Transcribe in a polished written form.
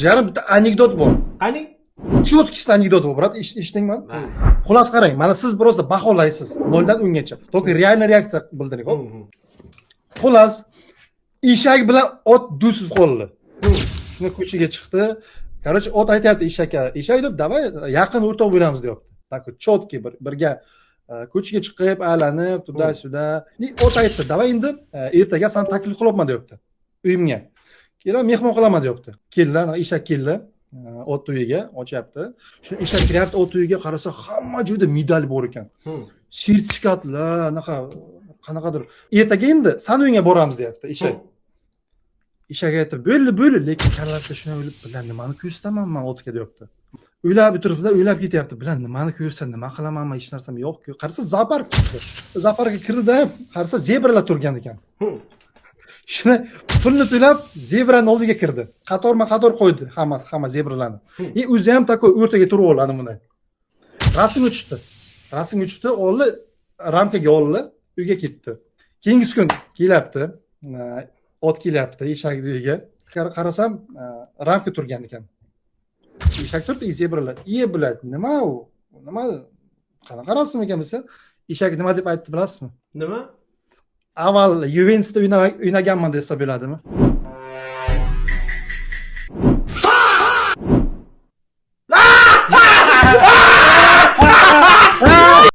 jiyanim bitta anekdot bor. Qani? Cho'tkista anekdot bor, brat, eshitdingmi? Xullas qarang, mana siz просто baholaysiz 0 dan 10 gacha. Toki real reaksiya bildiring, xo'p? Xullas, eshak bilan ot do'sib qoldi. Shuni ko'chaga chiqdi. Короче, ot aytayapti eshakka, eshak deb, "Davay, yaqin o'rtoq bo'lamiz" deyapti. Так, chotki birga ko'chaga chiqib, aylanib, tuda-suda. Ot aytdi, "Davay endi ertaga sen taklif qilyapman" deyapti. Uyimga. Kelib mehmon qilaman deyapti. Keldi, eshak keldi. Ot uyiga ochyapti. Shu eshak kiryapti ot uyiga, qarasa hamma joyda medal bor ekan. Sertifikatlar, qanaqadir. Ertaga endi san uyingga boramiz deyapti eshak. Eshak aytib, "Bo'ldi, lekin kallasida shuni o'ylab, bilan nimani ko'rsataman men otga" deyapti. O'ylab o'tiribdi, o'ylab ketyapti. Bilan nimani ko'rsam, nima qilaman, hech narsam yo'q-ku. Qarasa zoopark chiqdi. Zooparkga kirdi-da, qarasa zebralar turgan ekan. Shuni pulni to'lab zebraning oldiga kirdi. Qatorma-qator qo'ydi hamma zebralarni. O'zi ham takoy o'rtaga turib oladi buni. Rasmga tushdi, oldi, ramkaga oldi, uyga ketdi. Keyingi kun kelyapti. Ot kelyapti eshak uyiga. Qarasam, ramka turgan ekan. Eshak turibdi, zebralar. Biladi, nima u? Nima? Qanaqa rasm ekan bo'lsa, eshak nima deb aytdi bilasizmi? Nima? Avval Juventusda o'ynaganman desa bo'ladimi?